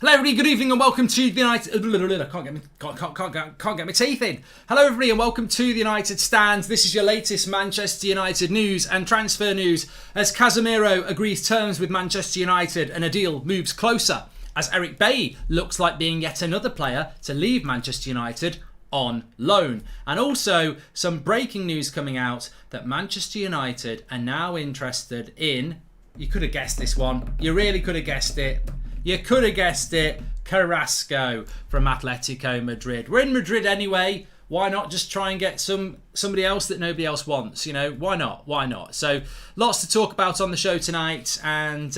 Hello everybody, good evening and welcome to the United... Can't get my teeth in. Hello everybody and welcome to the United Stand. This is your latest Manchester United news and transfer news as Casemiro agrees terms with Manchester United and a deal moves closer as Eric Bailly looks like being yet another player to leave Manchester United on loan. And also some breaking news coming out that Manchester United are now interested in... You could have guessed this one. You really could have guessed it. You could have guessed it. Carrasco from Atletico Madrid. We're in Madrid anyway. Why not just try and get somebody else that nobody else wants? You know, why not? Why not? So, lots to talk about on the show tonight. And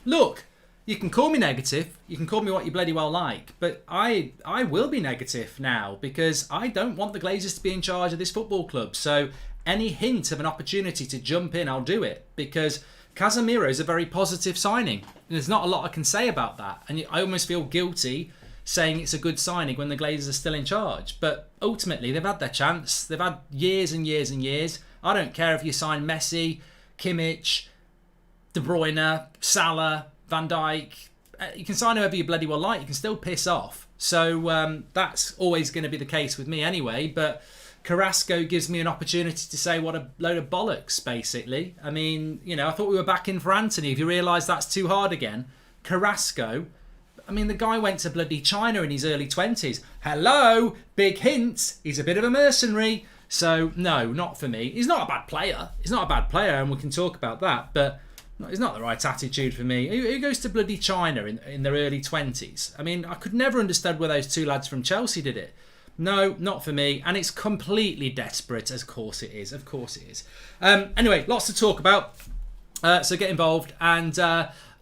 look, you can call me negative. You can call me what you bloody well like. But I will be negative now because I don't want the Glazers to be in charge of this football club. So, any hint of an opportunity to jump in, I'll do it. Because Casemiro is a very positive signing. There's not a lot I can say about that. And I almost feel guilty saying it's a good signing when the Glazers are still in charge. But ultimately, they've had their chance. They've had years and years and years. I don't care if you sign Messi, Kimmich, De Bruyne, Salah, Van Dijk. You can sign whoever you bloody well like. You can still piss off. So that's always going to be the case with me anyway. But Carrasco gives me an opportunity to say what a load of bollocks, basically. I mean, you know, I thought we were back in for Anthony. If you realise that's too hard again. Carrasco, I mean, the guy went to bloody China in his early 20s. Hello, big hints. He's a bit of a mercenary. So, no, not for me. He's not a bad player. He's not a bad player, and we can talk about that. But it's not the right attitude for me. Who goes to bloody China in their early 20s? I mean, I could never understand where those two lads from Chelsea did it. No, not for me. And it's completely desperate. Of course it is. Of course it is. Anyway, lots to talk about. So get involved. And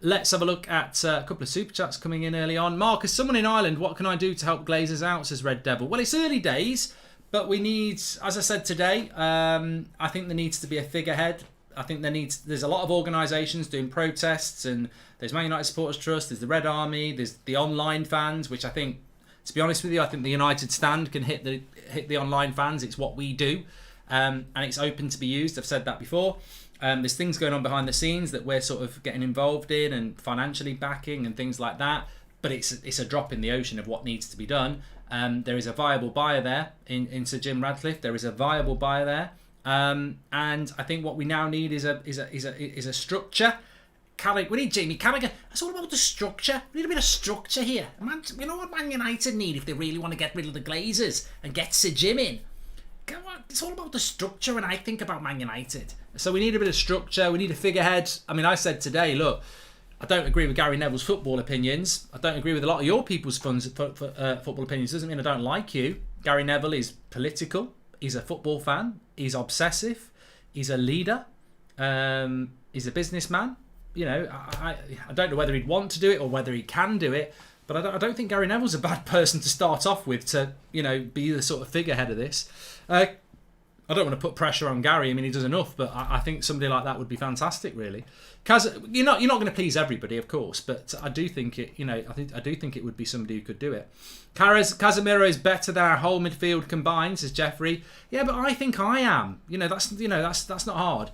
let's have a look at a couple of super chats coming in early on. Marcus, someone in Ireland, what can I do to help Glazers out, says Red Devil. Well, it's early days, but we need, as I said today, I think there needs to be a figurehead. I think there's a lot of organisations doing protests, and there's Man United Supporters Trust, there's the Red Army, there's the online fans, which I think, to be honest with you, I think the United Stand can hit the online fans. It's what we do, and it's open to be used. I've said that before. There's things going on behind the scenes that we're sort of getting involved in and financially backing and things like that. But it's a drop in the ocean of what needs to be done. There is a viable buyer there in Sir Jim Radcliffe. There is a viable buyer there, and I think what we now need is a structure. We need Jamie Carragher. It's all about the structure. We need a bit of structure here. You know what Man United need if they really want to get rid of the Glazers and get Sir Jim in? It's all about the structure when I think about Man United. So we need a bit of structure. We need a figurehead. I mean, I said today, look, I don't agree with Gary Neville's football opinions. I don't agree with a lot of your people's football opinions. Doesn't mean I don't like you. Gary Neville is political. He's a football fan. He's obsessive. He's a leader. He's a businessman. You know, I don't know whether he'd want to do it or whether he can do it, but I don't think Gary Neville's a bad person to start off with to, you know, be the sort of figurehead of this. I don't want to put pressure on Gary. I mean, he does enough, but I think somebody like that would be fantastic, really. You're not going to please everybody, of course, but I do think it. You know, I do think it would be somebody who could do it. Casemiro is better than our whole midfield combined, says Jeffrey. Yeah, but I think I am. That's not hard.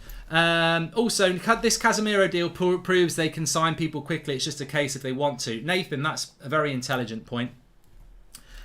Also, this Casemiro deal proves they can sign people quickly. It's just a case if they want to. Nathan, that's a very intelligent point.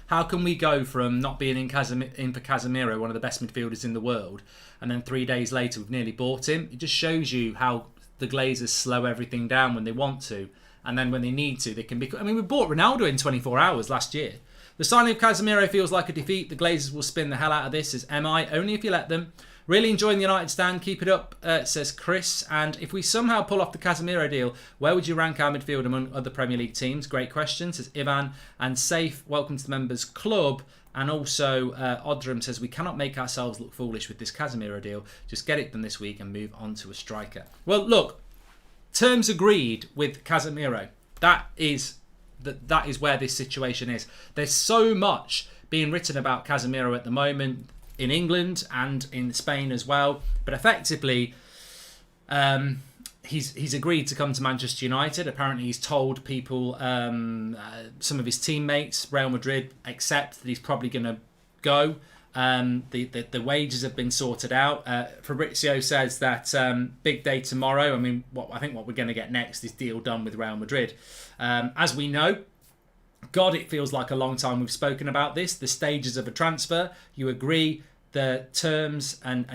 How can we go from not being in for Casemiro, one of the best midfielders in the world, and then 3 days later we've nearly bought him? It just shows you how the Glazers slow everything down when they want to, and then when they need to, they can be... I mean, we bought Ronaldo in 24 hours last year. The signing of Casemiro feels like a defeat. The Glazers will spin the hell out of this, says MI, only if you let them. Really enjoying the United Stand. Keep it up, says Chris. And if we somehow pull off the Casemiro deal, where would you rank our midfield among other Premier League teams? Great question, says Ivan. And Safe, welcome to the members club. And also, Odram says, we cannot make ourselves look foolish with this Casemiro deal. Just get it done this week and move on to a striker. Well, look, terms agreed with Casemiro. That is where this situation is. There's so much being written about Casemiro at the moment in England and in Spain as well. But effectively, he's agreed to come to Manchester United. Apparently, he's told people, some of his teammates, Real Madrid, accept that he's probably going to go. The wages have been sorted out. Fabrizio says that big day tomorrow. I mean, I think what we're going to get next is deal done with Real Madrid. As we know, God, it feels like a long time we've spoken about this. The stages of a transfer. You agree the terms and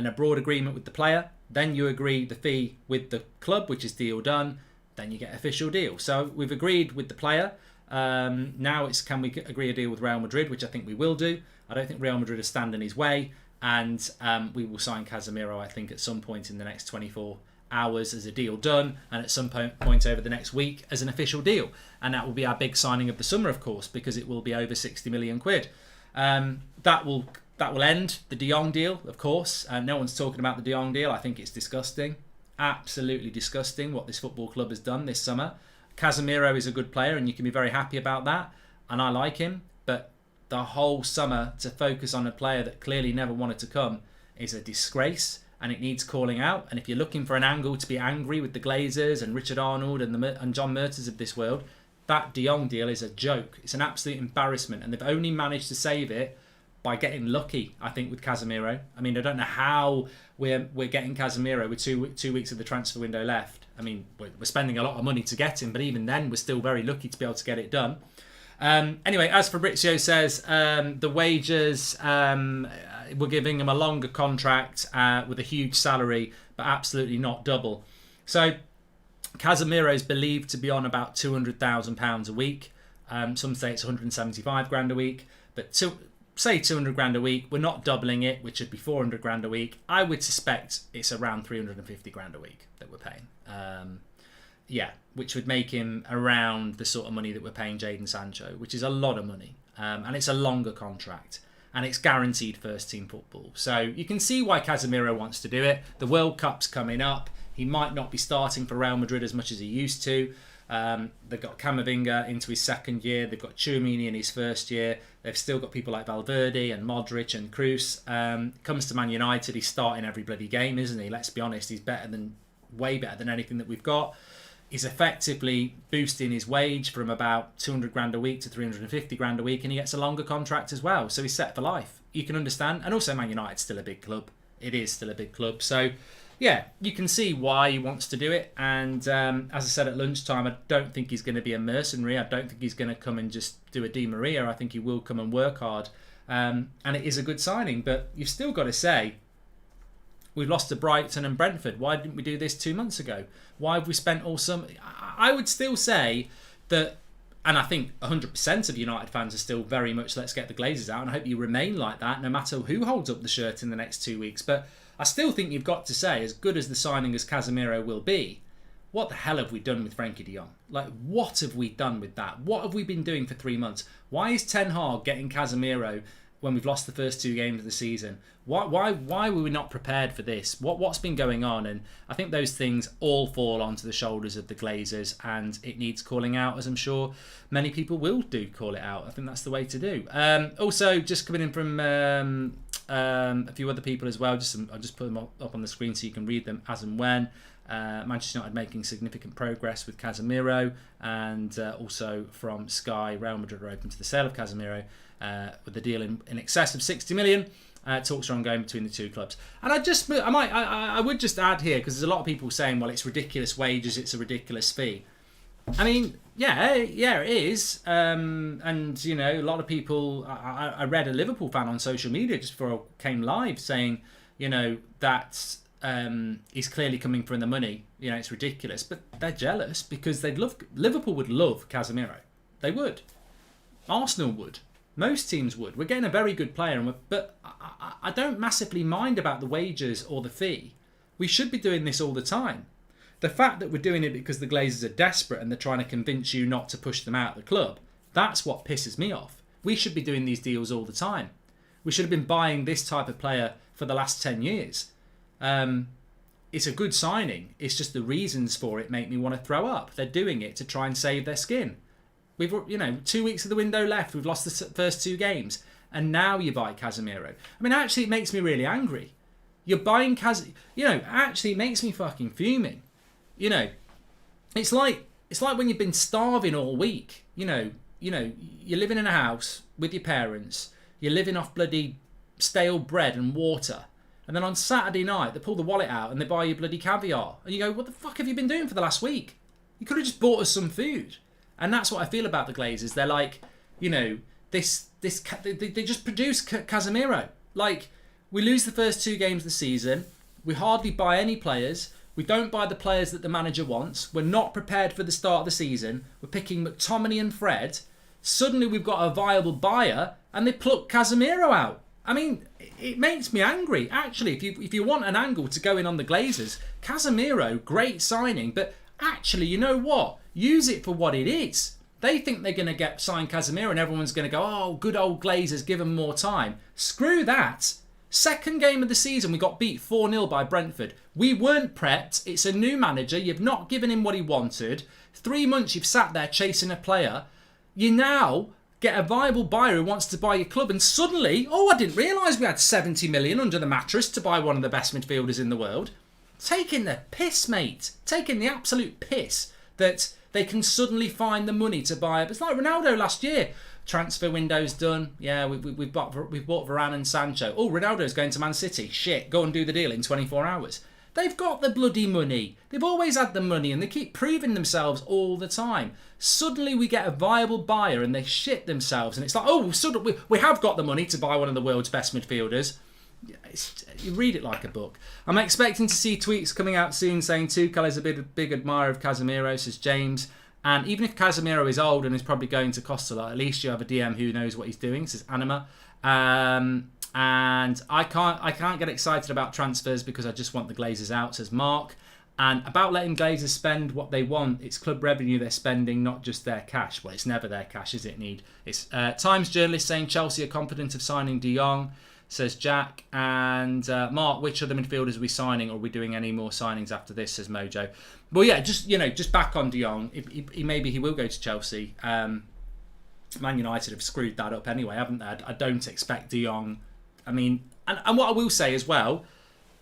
a broad agreement with the player. Then you agree the fee with the club, which is deal done. Then you get official deal. So we've agreed with the player. Now it's can we agree a deal with Real Madrid, which I think we will do. I don't think Real Madrid is standing in his way. And we will sign Casemiro, I think, at some point in the next 24 hours as a deal done, and at some point over the next week as an official deal. And that will be our big signing of the summer, of course, because it will be over 60 million quid. That will end the De Jong deal, of course. No one's talking about the De Jong deal. I think it's disgusting. Absolutely disgusting what this football club has done this summer. Casemiro is a good player and you can be very happy about that. And I like him. But the whole summer to focus on a player that clearly never wanted to come is a disgrace. And it needs calling out. And if you're looking for an angle to be angry with the Glazers and Richard Arnold and John Mertens of this world, that De Jong deal is a joke. It's an absolute embarrassment. And they've only managed to save it by getting lucky, I think, with Casemiro. I mean, I don't know how we're getting Casemiro with two weeks of the transfer window left. I mean, we're spending a lot of money to get him, but even then, we're still very lucky to be able to get it done. Anyway, as Fabrizio says, the wages, we're giving him a longer contract with a huge salary, but absolutely not double. So Casemiro is believed to be on about £200,000 a week. Some say it's 175 grand a week, but say 200 grand a week. We're not doubling it, which would be 400 grand a week. I would suspect it's around 350 grand a week that we're paying. Which would make him around the sort of money that we're paying Jadon Sancho, which is a lot of money. And it's a longer contract. And it's guaranteed first team football. So you can see why Casemiro wants to do it. The World Cup's coming up. He might not be starting for Real Madrid as much as he used to. They've got Camavinga into his second year. They've got Tchouaméni in his first year. They've still got people like Valverde and Modric and Kroos. Comes to Man United, he's starting every bloody game, isn't he? Let's be honest, he's way better than anything that we've got. He's effectively boosting his wage from about 200 grand a week to 350 grand a week, and he gets a longer contract as well. So he's set for life. You can understand. And also Man United's still a big club. It is still a big club. So yeah, you can see why he wants to do it. And as I said at lunchtime, I don't think he's going to be a mercenary. I don't think he's going to come and just do a Di Maria. I think he will come and work hard. And it is a good signing. But you've still got to say, we've lost to Brighton and Brentford. Why didn't we do this 2 months ago? Why have we spent all summer? I would still say that, and I think 100% of United fans are still very much let's get the Glazers out, and I hope you remain like that no matter who holds up the shirt in the next 2 weeks. But I still think you've got to say, as good as the signing as Casemiro will be, what the hell have we done with Frenkie de Jong? Like, what have we done with that? What have we been doing for 3 months? Why is Ten Hag getting Casemiro when we've lost the first 2 games of the season? Why were we not prepared for this? What's been going on? And I think those things all fall onto the shoulders of the Glazers, and it needs calling out, as I'm sure many people will do call it out. I think that's the way to do. Also, just coming in from a few other people as well. I'll just put them up on the screen so you can read them as and when. Manchester United making significant progress with Casemiro, and also from Sky, Real Madrid are open to the sale of Casemiro with a deal in excess of 60 million. Talks are ongoing between the two clubs. And I would just add here, because there's a lot of people saying, well, it's ridiculous wages, it's a ridiculous fee. I mean, yeah, it is. And, you know, a lot of people, I read a Liverpool fan on social media just before I came live saying, you know, that he's clearly coming from the money. You know, it's ridiculous. But they're jealous because Liverpool would love Casemiro. They would. Arsenal would. Most teams would. We're getting a very good player, but I don't massively mind about the wages or the fee. We should be doing this all the time. The fact that we're doing it because the Glazers are desperate and they're trying to convince you not to push them out of the club, that's what pisses me off. We should be doing these deals all the time. We should have been buying this type of player for the last 10 years. It's a good signing. It's just the reasons for it make me want to throw up. They're doing it to try and save their skin. We've, 2 weeks of the window left. We've lost the first 2 games. And now you buy Casemiro. I mean, actually, it makes me really angry. You're buying actually, it makes me fucking fuming. It's like when you've been starving all week. You're living in a house with your parents. You're living off bloody stale bread and water. And then on Saturday night, they pull the wallet out and they buy you bloody caviar. And you go, what the fuck have you been doing for the last week? You could have just bought us some food. And that's what I feel about the Glazers. They're like, they just produce Casemiro. Like, we lose the first 2 games of the season. We hardly buy any players. We don't buy the players that the manager wants. We're not prepared for the start of the season. We're picking McTominay and Fred. Suddenly we've got a viable buyer and they pluck Casemiro out. I mean, it makes me angry. Actually, if you want an angle to go in on the Glazers, Casemiro, great signing. But actually, you know what? Use it for what it is. They think they're going to sign Casemiro and everyone's going to go, oh, good old Glazers, give them more time. Screw that. Second game of the season, we got beat 4-0 by Brentford. We weren't prepped. It's a new manager. You've not given him what he wanted. 3 months you've sat there chasing a player. You now get a viable buyer who wants to buy your club. And suddenly, I didn't realise we had 70 million under the mattress to buy one of the best midfielders in the world. Taking the piss, mate. Taking the absolute piss that they can suddenly find the money to buy. It's like Ronaldo last year. Transfer window's done. Yeah, we've bought Varane and Sancho. Oh, Ronaldo's going to Man City. Shit, go and do the deal in 24 hours. They've got the bloody money. They've always had the money and they keep proving themselves all the time. Suddenly we get a viable buyer and they shit themselves. And it's like, suddenly we have got the money to buy one of the world's best midfielders. You read it like a book. I'm expecting to see tweets coming out soon saying Tuchel is a big admirer of Casemiro, says James. And even if Casemiro is old and is probably going to cost a lot, at least you have a DM who knows what he's doing, says Anima. And I can't get excited about transfers because I just want the Glazers out, says Mark. And about letting Glazers spend what they want, it's club revenue they're spending, not just their cash. Well, it's never their cash, is it, Need? It's Times journalist saying Chelsea are confident of signing De Jong, says Jack. And Mark, which other midfielders are we signing, or are we doing any more signings after this, says Mojo. Well, yeah, just back on De Jong. Maybe he will go to Chelsea. Man United have screwed that up anyway, haven't they? I don't expect De Jong. I mean, and what I will say as well,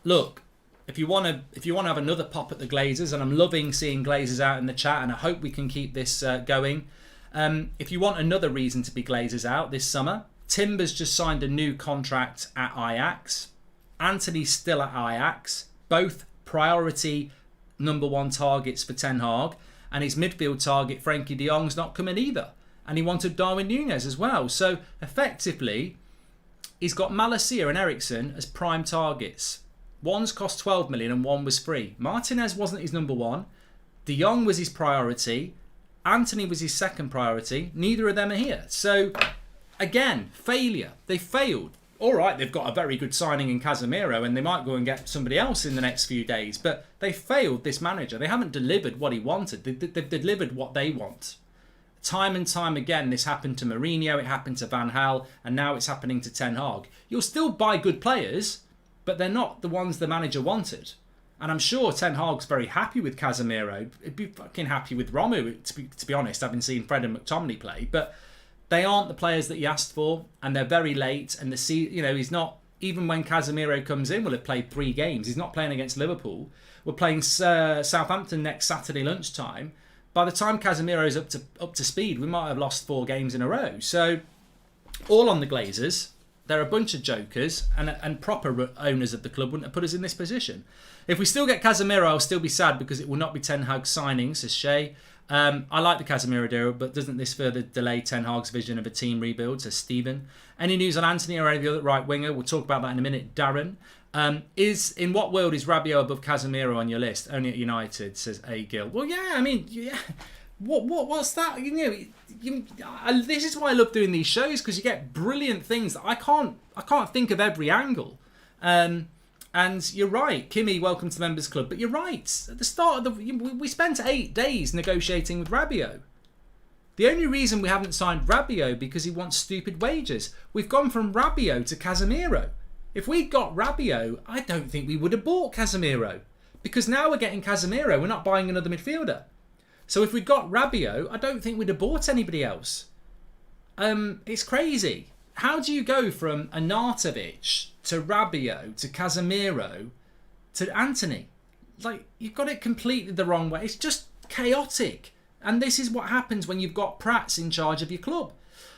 look, if you want to have another pop at the Glazers, and I'm loving seeing Glazers out in the chat, and I hope we can keep this going. If you want another reason to be Glazers out this summer, Timber's just signed a new contract at Ajax. Anthony's still at Ajax. Both priority number 1 targets for Ten Hag, and his midfield target, Frankie de Jong's not coming either. And he wanted Darwin Núñez as well. So effectively, he's got Malacia and Ericsson as prime targets. One's cost 12 million and one was free. Martinez wasn't his number 1. De Jong was his priority. Anthony was his second priority. Neither of them are here. So again, failure. They failed. All right, they've got a very good signing in Casemiro and they might go and get somebody else in the next few days. But they failed this manager. They haven't delivered what he wanted. They've delivered what they want. Time and time again, this happened to Mourinho, it happened to Van Gaal, and now it's happening to Ten Hag. You'll still buy good players, but they're not the ones the manager wanted. And I'm sure Ten Hag's very happy with Casemiro. He'd be fucking happy with Romu, to be honest, having seen Fred and McTominay play. But they aren't the players that he asked for, and they're very late. And he's not, even when Casemiro comes in, we'll have played 3 games. He's not playing against Liverpool. We're playing Southampton next Saturday lunchtime. By the time Casemiro's up to speed, we might have lost 4 games in a row. So, all on the Glazers. They're a bunch of jokers, and proper owners of the club wouldn't have put us in this position. If we still get Casemiro, I'll still be sad because it will not be Ten Hag's signing, says Shay. I like the Casemiro deal, but doesn't this further delay Ten Hag's vision of a team rebuild, says Stephen. Any news on Anthony or any other right winger? We'll talk about that in a minute. Darren. In what world is Rabiot above Casemiro on your list? Only at United, says A. Gill. Well, yeah, I mean, yeah. What's that? This is why I love doing these shows, because you get brilliant things that I can't think of every angle. And you're right, Kimmy, welcome to the Members Club. But you're right. At the start of we spent 8 days negotiating with Rabiot. The only reason we haven't signed Rabiot because he wants stupid wages. We've gone from Rabiot to Casemiro. If we'd got Rabiot, I don't think we would have bought Casemiro, because now we're getting Casemiro. We're not buying another midfielder. So if we'd got Rabiot, I don't think we'd have bought anybody else. It's crazy. How do you go from Arnautovic to Rabiot to Casemiro to Anthony? Like, you've got it completely the wrong way. It's just chaotic. And this is what happens when you've got Prats in charge of your club.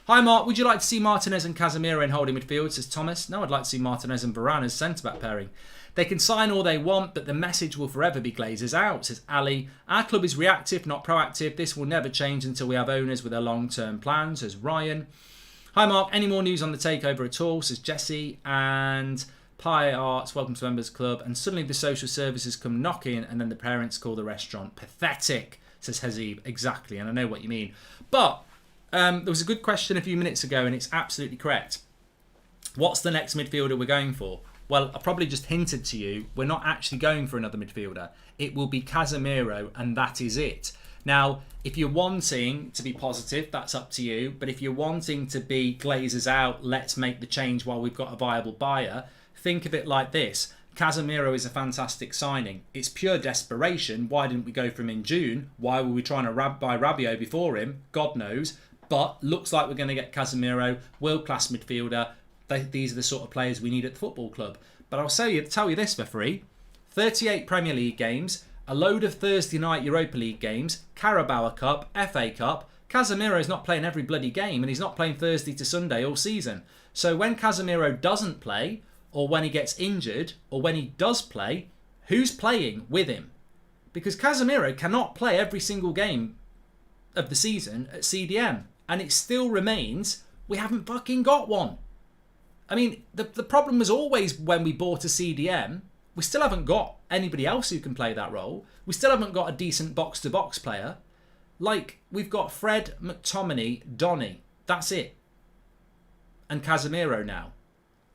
Hi Mark, would you like to see Martinez and Casemiro in holding midfield, says Thomas. No, I'd like to see Martinez and Varane as centre-back pairing. They can sign all they want, but the message will forever be Glazers out, says Ali. Our club is reactive, not proactive. This will never change until we have owners with a long-term plan, says Ryan. Hi Mark, any more news on the takeover at all, says Jesse. And Pie Arts, welcome to Members Club. And suddenly the social services come knocking and then the parents call the restaurant pathetic, says Hazib. Exactly, and I know what you mean. But there was a good question a few minutes ago and it's absolutely correct. What's the next midfielder we're going for? Well, I probably just hinted to you, we're not actually going for another midfielder. It will be Casemiro and that is it. Now, if you're wanting to be positive, that's up to you. But if you're wanting to be Glazers out, let's make the change while we've got a viable buyer, think of it like this. Casemiro is a fantastic signing. It's pure desperation. Why didn't we go for him in June? Why were we trying to buy Rabiot before him? God knows. But looks like we're going to get Casemiro, world-class midfielder. These are the sort of players we need at the football club. But I'll tell you this for free. 38 Premier League games, a load of Thursday night Europa League games, Carabao Cup, FA Cup. Casemiro's not playing every bloody game and he's not playing Thursday to Sunday all season. So when Casemiro doesn't play, or when he gets injured, or when he does play, who's playing with him? Because Casemiro cannot play every single game of the season at CDM. And it still remains, we haven't fucking got one. I mean, the problem was always when we bought a CDM, we still haven't got anybody else who can play that role. We still haven't got a decent box-to-box player. Like, we've got Fred, McTominay, Donny. That's it. And Casemiro now.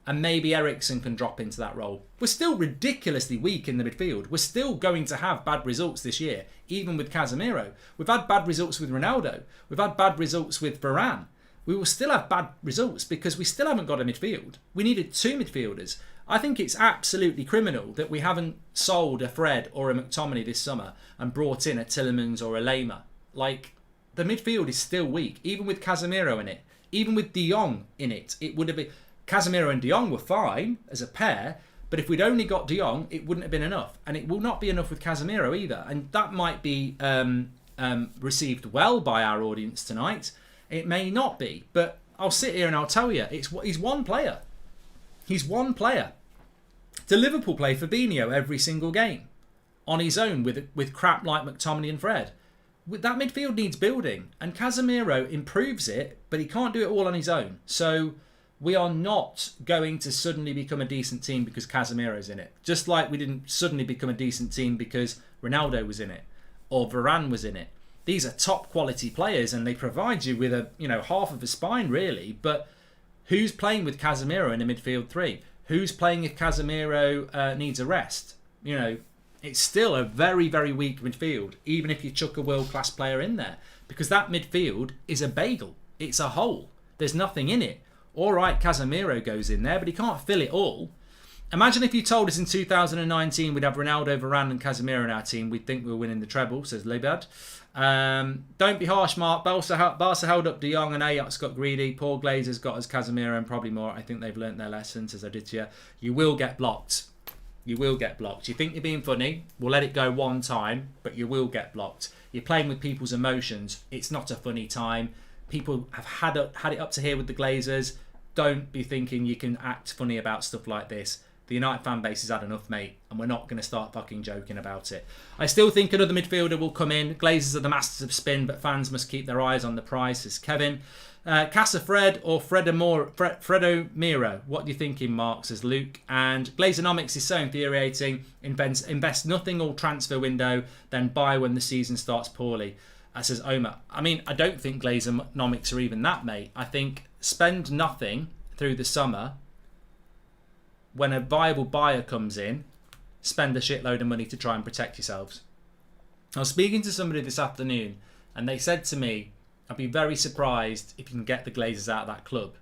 And maybe Eriksen can drop into that role. We're still ridiculously weak in the midfield. We're still going to have bad results this year, even with Casemiro. We've had bad results with Ronaldo. We've had bad results with Varane. We will still have bad results because we still haven't got a midfield. We needed 2 midfielders. I think it's absolutely criminal that we haven't sold a Fred or a McTominay this summer and brought in a Tielemans or a Lema. Like, the midfield is still weak, even with Casemiro in it. Even with De Jong in it, it would have been... Casemiro and De Jong were fine as a pair, but if we'd only got De Jong, it wouldn't have been enough. And it will not be enough with Casemiro either. And that might be received well by our audience tonight. It may not be, but I'll sit here and I'll tell you, he's one player. He's one player. Do Liverpool play Fabinho every single game on his own with crap like McTominay and Fred? That midfield needs building, and Casemiro improves it, but he can't do it all on his own. So we are not going to suddenly become a decent team because Casemiro's in it. Just like we didn't suddenly become a decent team because Ronaldo was in it or Varane was in it. These are top quality players and they provide you with half of a spine really. But who's playing with Casemiro in the midfield 3? Who's playing if Casemiro needs a rest? It's still a very, very weak midfield, even if you chuck a world-class player in there. Because that midfield is a bagel. It's a hole. There's nothing in it. All right, Casemiro goes in there, but he can't fill it all. Imagine if you told us in 2019 we'd have Ronaldo, Varane and Casemiro in our team, we'd think we were winning the treble, says Libad. Don't be harsh, Mark. Barca held up De Jong and Ajax got greedy. Poor Glazer's got us Casemiro and probably more. I think they've learnt their lessons, as I did to you. You will get blocked. You will get blocked. You think you're being funny? We'll let it go one time, but you will get blocked. You're playing with people's emotions. It's not a funny time. People have had it up to here with the Glazers. Don't be thinking you can act funny about stuff like this. The United fan base has had enough, mate, and we're not going to start fucking joking about it. I still think another midfielder will come in. Glazers are the masters of spin, but fans must keep their eyes on the prize, says Kevin. Casa Fred or Fredo Miro? What are you thinking, Mark, says Luke. And Glazeronomics is so infuriating. Invest nothing all transfer window, then buy when the season starts poorly, says Omar. I mean, I don't think Glazeronomics are even that, mate. I think spend nothing through the summer. When a viable buyer comes in, spend a shitload of money to try and protect yourselves. I was speaking to somebody this afternoon and they said to me, I'd be very surprised if you can get the Glazers out of that club.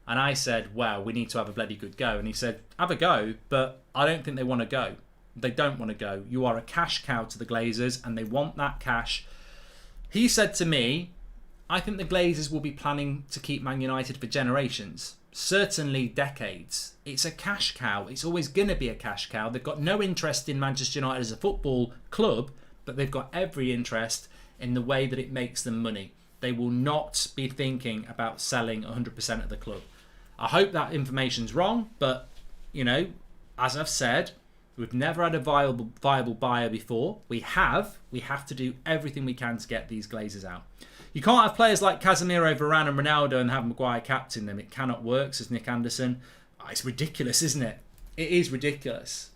And I said, well, we need to have a bloody good go. And he said, have a go, but I don't think they want to go. They don't want to go. You are a cash cow to the Glazers and they want that cash. He said to me, I think the Glazers will be planning to keep Man United for generations. Certainly decades. It's a cash cow. It's always going to be a cash cow. They've got no interest in Manchester United as a football club, but they've got every interest in the way that it makes them money. They will not be thinking about selling 100% of the club. I hope that information's wrong, but, you know, as I've said, we've never had a viable buyer before. We have to do everything we can to get these Glazers out. You can't have players like Casemiro, Varane and Ronaldo and have Maguire captain them. It cannot work, says Nick Anderson. Oh, it's ridiculous, isn't it? It is ridiculous.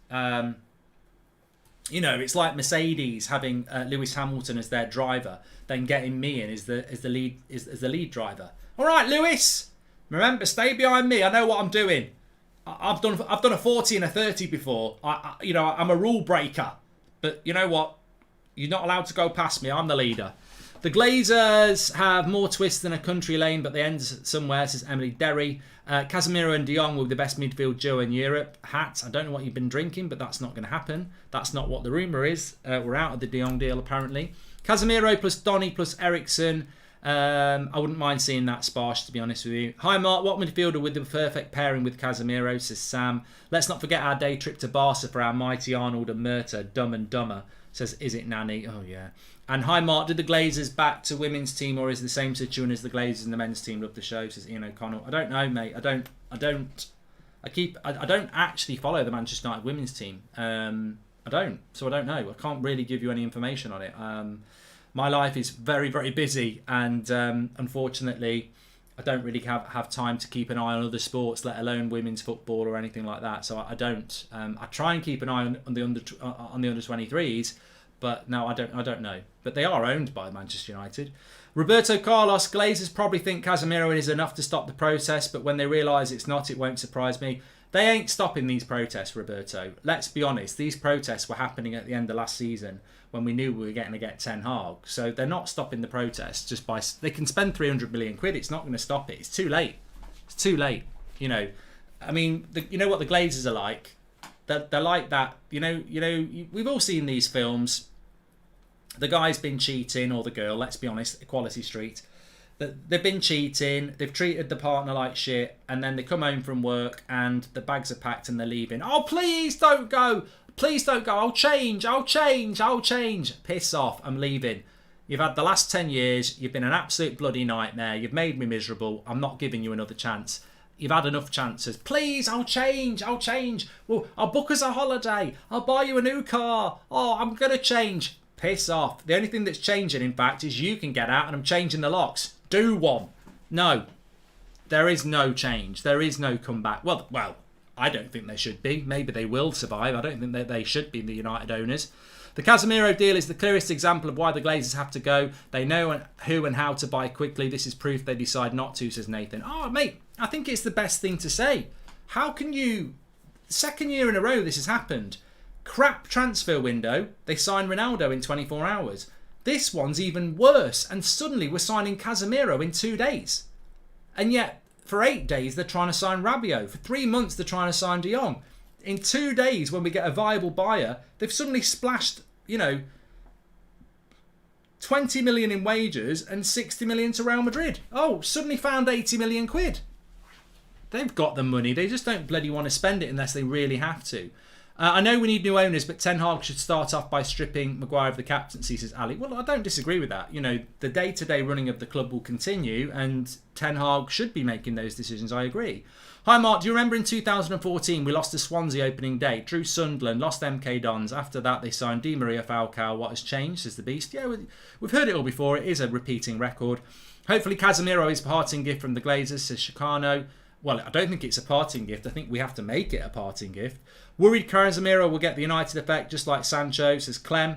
You know, it's like Mercedes having Lewis Hamilton as their driver, then getting me in as the lead driver. All right, Lewis, remember, stay behind me. I know what I'm doing. I've done a 40 and a 30 before. You know, I'm a rule breaker, but you know what? You're not allowed to go past me. I'm the leader. The Glazers have more twists than a country lane, but they end somewhere, says Emily Derry. Casemiro and De Jong will be the best midfield duo in Europe. Hat, I don't know what you've been drinking, but that's not going to happen. That's not what the rumour is. We're out of the De Jong deal, apparently. Casemiro plus Donny plus Ericsson. I wouldn't mind seeing that sparse, to be honest with you. Hi, Mark. What midfielder with the perfect pairing with Casemiro, says Sam. Let's not forget our day trip to Barca for our mighty Arnold and Murta. Dumb and Dumber, says, is it Nanny? Oh, yeah. And hi, Mark. Did the Glazers back to women's team, or is it the same situation as the Glazers and the men's team? Love the show, says Ian O'Connell. I don't know, mate. I don't actually follow the Manchester United women's team. I don't. So I don't know. I can't really give you any information on it. My life is very, very busy, and unfortunately, I don't really have time to keep an eye on other sports, let alone women's football or anything like that. So I don't. I try and keep an eye on the under 23s, but no, I don't know. But they are owned by Manchester United. Roberto Carlos, Glazers probably think Casemiro is enough to stop the protest, but when they realise it's not, it won't surprise me. They ain't stopping these protests, Roberto. Let's be honest. These protests were happening at the end of last season when we knew we were getting to get Ten Hag. So they're not stopping the protests just by... They can spend 300 million quid. It's not going to stop it. It's too late. It's too late. You know, I mean, you know what the Glazers are like? They're like that. You know, we've all seen these films. The guy's been cheating, or the girl, let's be honest, Equality Street. They've been cheating, they've treated the partner like shit, and then they come home from work and the bags are packed and they're leaving. Oh, please don't go. Please don't go. I'll change. Piss off. I'm leaving. You've had the last 10 years. You've been an absolute bloody nightmare. You've made me miserable. I'm not giving you another chance. You've had enough chances. Please, I'll change. Well, I'll book us a holiday. I'll buy you a new car. Oh, I'm going to change. Piss off. The only thing that's changing, in fact, is you can get out and I'm changing the locks. Do one. No. There is no change. There is no comeback. Well, I don't think there should be. Maybe they will survive. I don't think that they should be the United owners. The Casemiro deal is the clearest example of why the Glazers have to go. They know who and how to buy quickly. This is proof they decide not to, says Nathan. Oh, mate, I think it's the best thing to say. How can you... Second year in a row this has happened. Crap transfer window. They signed Ronaldo in 24 hours. This one's even worse. And suddenly we're signing Casemiro in 2 days. And yet, for 8 days, they're trying to sign Rabiot. For 3 months, they're trying to sign De Jong. In 2 days, when we get a viable buyer, they've suddenly splashed, 20 million in wages and 60 million to Real Madrid. Oh, suddenly found 80 million quid. They've got the money. They just don't bloody want to spend it unless they really have to. I know we need new owners, but Ten Hag should start off by stripping Maguire of the captaincy, says Ali. Well, I don't disagree with that. The day-to-day running of the club will continue, and Ten Hag should be making those decisions. I agree. Hi, Mark. Do you remember in 2014 we lost to Swansea opening day? Drew Sunderland, lost MK Dons. After that, they signed Di Maria Falcao. What has changed, says the Beast. Yeah, we've heard it all before. It is a repeating record. Hopefully, Casemiro is a parting gift from the Glazers, says Chicano. Well, I don't think it's a parting gift. I think we have to make it a parting gift. Worried Casemiro will get the United effect just like Sancho, says Clem.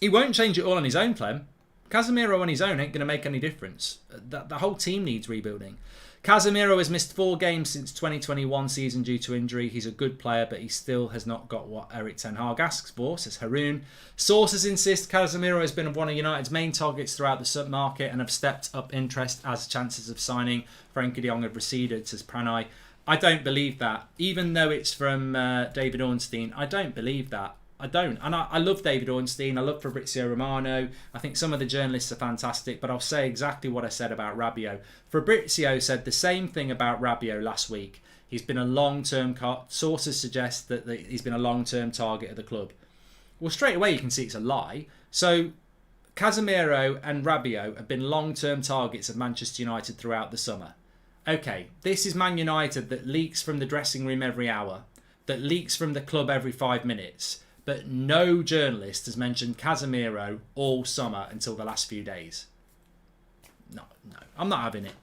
He won't change it all on his own, Clem. Casemiro on his own ain't going to make any difference. The whole team needs rebuilding. Casemiro has missed 4 games since 2021 season due to injury. He's a good player, but he still has not got what Erik Ten Hag asks for, says Haroon. Sources insist Casemiro has been one of United's main targets throughout the sub-market and have stepped up interest as chances of signing Frenkie de Jong have receded, says Pranay. I don't believe that. Even though it's from David Ornstein, I don't believe that. I don't. And I love David Ornstein. I love Fabrizio Romano. I think some of the journalists are fantastic, but I'll say exactly what I said about Rabiot. Fabrizio said the same thing about Rabiot last week. He's been a long-term... Sources suggest that he's been a long-term target of the club. Well, straight away you can see it's a lie. So Casemiro and Rabiot have been long-term targets of Manchester United throughout the summer. Okay, this is Man United that leaks from the dressing room every hour, that leaks from the club every 5 minutes, but no journalist has mentioned Casemiro all summer until the last few days. No, I'm not having it.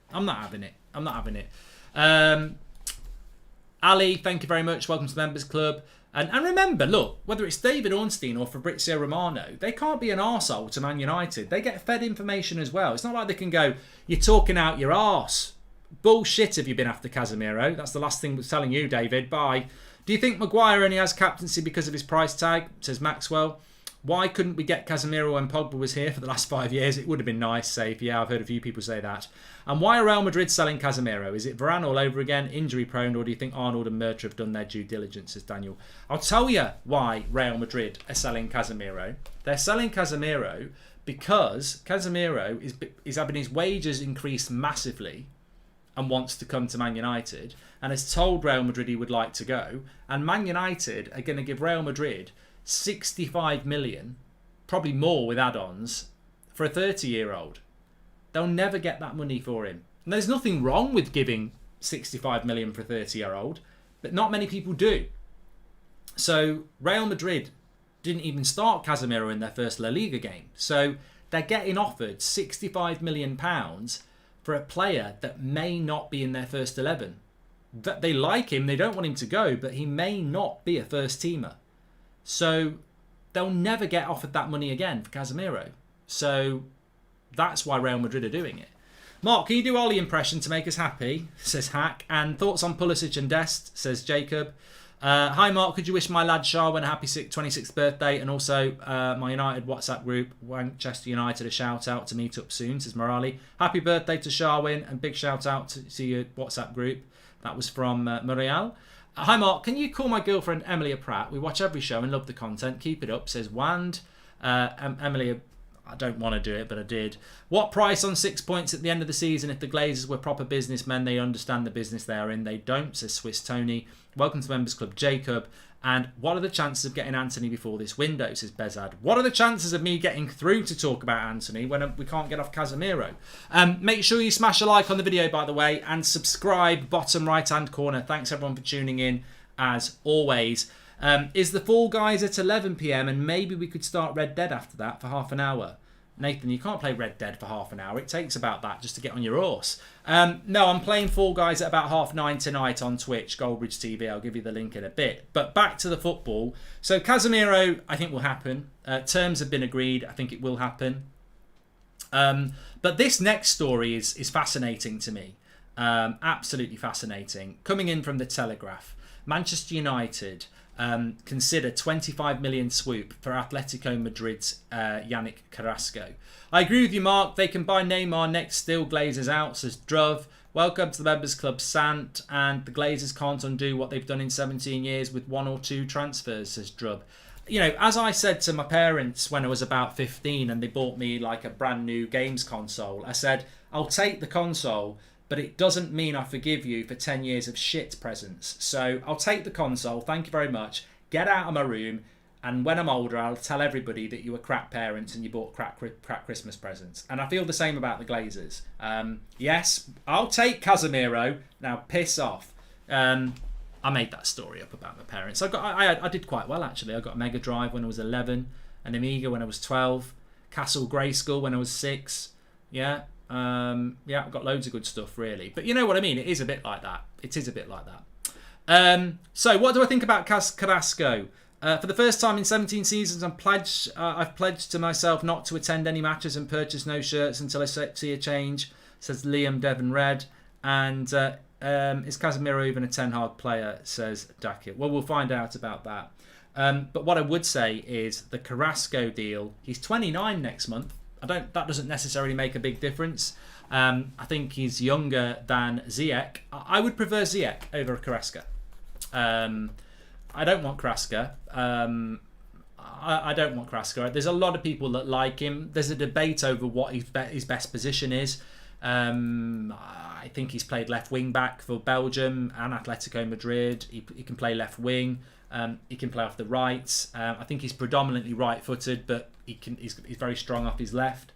Ali, thank you very much. Welcome to the Members Club. And remember, look, whether it's David Ornstein or Fabrizio Romano, they can't be an arsehole to Man United. They get fed information as well. It's not like they can go, you're talking out your arse. Bullshit have you been after Casemiro. That's the last thing we're telling you, David. Bye. Do you think Maguire only has captaincy because of his price tag? Says Maxwell. Why couldn't we get Casemiro when Pogba was here for the last 5 years? It would have been nice, safe. Yeah, I've heard a few people say that. And why are Real Madrid selling Casemiro? Is it Varane all over again, injury prone, or do you think Arnold and Murta have done their due diligence, says Daniel? I'll tell you why Real Madrid are selling Casemiro. They're selling Casemiro because Casemiro is having his wages increased massively and wants to come to Man United and has told Real Madrid he would like to go. And Man United are going to give Real Madrid 65 million, probably more with add-ons, for a 30-year-old. They'll never get that money for him. And there's nothing wrong with giving 65 million for a 30-year-old, but not many people do. So Real Madrid didn't even start Casemiro in their first La Liga game. So they're getting offered 65 million pounds for a player that may not be in their first 11. That they like him, they don't want him to go, but he may not be a first teamer. So they'll never get offered that money again for Casemiro. So that's why Real Madrid are doing it. Mark, can you do Ollie impression to make us happy? Says Hack. And thoughts on Pulisic and Dest? Says Jacob. Hi Mark, could you wish my lad Sharwin a happy 26th birthday, and also my United WhatsApp group, Manchester United, a shout out to meet up soon, says Morali. Happy birthday to Sharwin, and big shout out to your WhatsApp group. That was from Muriel. Hi Mark, can you call my girlfriend Emilia Pratt? We watch every show and love the content. Keep it up, says Wand. Emilia, I don't want to do it, but I did. What price on 6 points at the end of the season? If the Glazers were proper businessmen, they understand the business they are in. They don't, says Swiss Tony. Welcome to Members Club, Jacob. And what are the chances of getting Anthony before this window, says Bezad. What are the chances of me getting through to talk about Anthony when we can't get off Casemiro? Make sure you smash a like on the video, by the way, and subscribe, bottom right-hand corner. Thanks, everyone, for tuning in, as always. Is the Fall Guys at 11 p.m, and maybe we could start Red Dead after that for half an hour? Nathan, you can't play Red Dead for half an hour. It takes about that just to get on your horse. No, I'm playing Fall Guys at about 9:30 tonight on Twitch, Goldbridge TV. I'll give you the link in a bit. But back to the football. So Casemiro, I think will happen. Terms have been agreed. I think it will happen. But this next story is fascinating to me. Absolutely fascinating. Coming in from the Telegraph. Manchester United consider 25 million swoop for Atletico Madrid's Yannick Carrasco. I agree with you, Mark. They can buy Neymar next. Still Glazers out, says Druv. Welcome to the Members Club, Sant. And the Glazers can't undo what they've done in 17 years with 1 or 2 transfers, says Drub. You know, as I said to my parents when I was about 15 and they bought me like a brand new games console, I said, I'll take the console, but it doesn't mean I forgive you for 10 years of shit presents. So I'll take the console, thank you very much, get out of my room, and when I'm older, I'll tell everybody that you were crap parents and you bought crap Christmas presents. And I feel the same about the Glazers. Yes, I'll take Casemiro, now piss off. I made that story up about my parents. I did quite well, actually. I got a Mega Drive when I was 11, an Amiga when I was 12, Castle Grayskull when I was 6, yeah. I've got loads of good stuff, really. But you know what I mean? It is a bit like that. It is a bit like that. So what do I think about Carrasco? For the first time in 17 seasons, I've pledged to myself not to attend any matches and purchase no shirts until I see a change, says Liam Devon Red. And is Casemiro even a Ten Hag player, says Dakit. Well, we'll find out about that. But what I would say is the Carrasco deal, he's 29 next month. That doesn't necessarily make a big difference. I think he's younger than Ziyech. I would prefer Ziyech over Carrasco. I don't want Carrasco. I don't want Carrasco. There's a lot of people that like him. There's a debate over what his best position is. I think he's played left wing back for Belgium and Atletico Madrid. He can play left wing. He can play off the right. I think he's predominantly right-footed, but he's very strong off his left.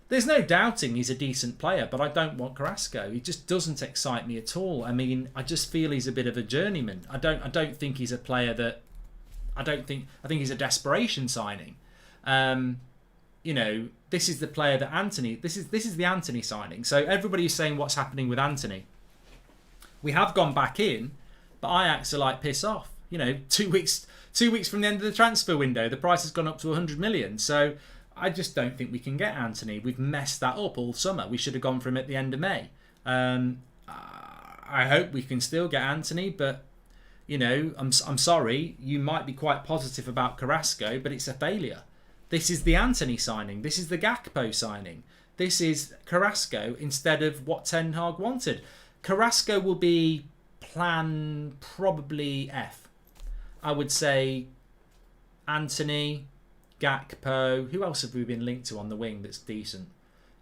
There's no doubting he's a decent player, but I don't want Carrasco. He just doesn't excite me at all. I mean, I just feel he's a bit of a journeyman. I don't think he's a player that... I think he's a desperation signing. This is the player that Anthony... This is the Anthony signing. So everybody's saying what's happening with Anthony. We have gone back in, but Ajax are like, piss off. 2 weeks from the end of the transfer window, the price has gone up to 100 million. So I just don't think we can get Anthony. We've messed that up all summer. We should have gone for him at the end of May. I hope we can still get Anthony, but I'm sorry. You might be quite positive about Carrasco, but it's a failure. This is the Anthony signing. This is the Gakpo signing. This is Carrasco instead of what Ten Hag wanted. Carrasco will be plan probably F. I would say Anthony, Gakpo. Who else have we been linked to on the wing that's decent?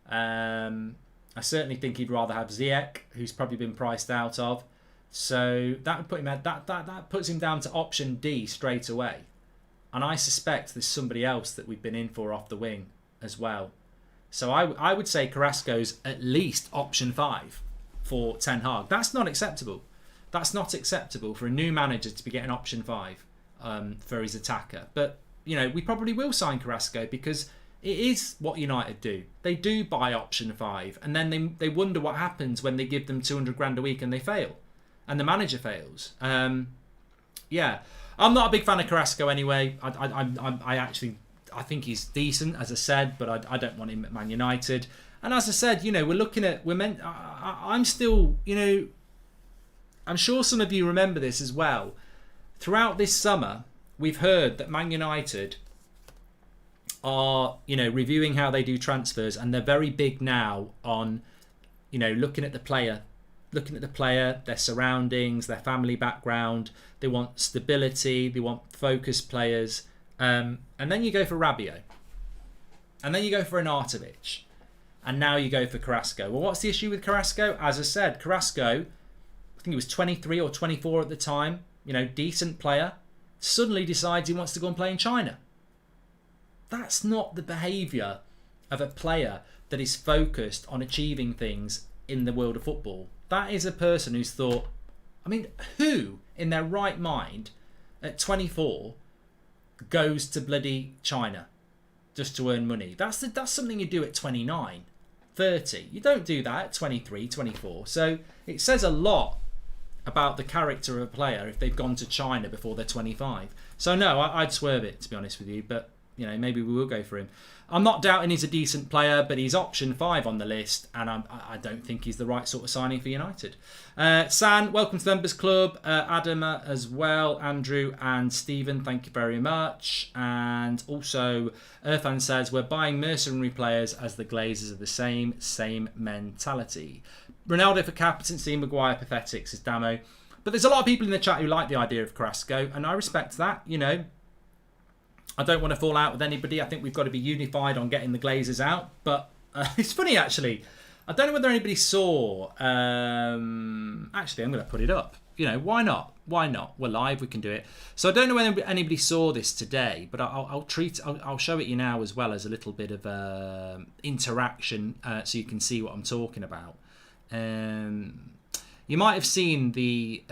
I certainly think he'd rather have Ziyech, who's probably been priced out of. So that would put him at that puts him down to option D straight away. And I suspect there's somebody else that we've been in for off the wing as well. So I would say Carrasco's at least option 5 for Ten Hag. That's not acceptable. That's not acceptable for a new manager to be getting option 5 for his attacker. But we probably will sign Carrasco because it is what United do. They do buy option 5, and then they wonder what happens when they give them 200 grand a week and they fail, and the manager fails. I'm not a big fan of Carrasco anyway. I think he's decent, as I said, but I don't want him at Man United. And as I said, I'm still, I'm sure some of you remember this as well. Throughout this summer, we've heard that Man United are, reviewing how they do transfers, and they're very big now on, looking at the player, their surroundings, their family background. They want stability. They want focused players. And then you go for Rabiot. And then you go for Arnautovic. And now you go for Carrasco. Well, what's the issue with Carrasco? As I said, Carrasco, I think he was 23 or 24 at the time, decent player, suddenly decides he wants to go and play in China. That's not the behaviour of a player that is focused on achieving things in the world of football. That is a person who's thought, who in their right mind at 24 goes to bloody China just to earn money? That's something you do at 29, 30. You don't do that at 23, 24. So it says a lot about the character of a player if they've gone to China before they're 25. So no, I'd swerve it, to be honest with you, but maybe we will go for him. I'm not doubting he's a decent player, but he's option 5 on the list, and I don't think he's the right sort of signing for United. San, welcome to the Members Club. Adam as well, Andrew and Stephen, thank you very much. And also, Irfan says, we're buying mercenary players as the Glazers are the same mentality. Ronaldo for captaincy, Maguire pathetic, says Damo. But there's a lot of people in the chat who like the idea of Carrasco, and I respect that, I don't want to fall out with anybody. I think we've got to be unified on getting the Glazers out. But it's funny, actually. I don't know whether anybody saw... actually, I'm going to put it up. Why not? Why not? We're live. We can do it. So I don't know whether anybody saw this today, but I'll show it you now as well as a little bit of interaction so you can see what I'm talking about. You might have seen the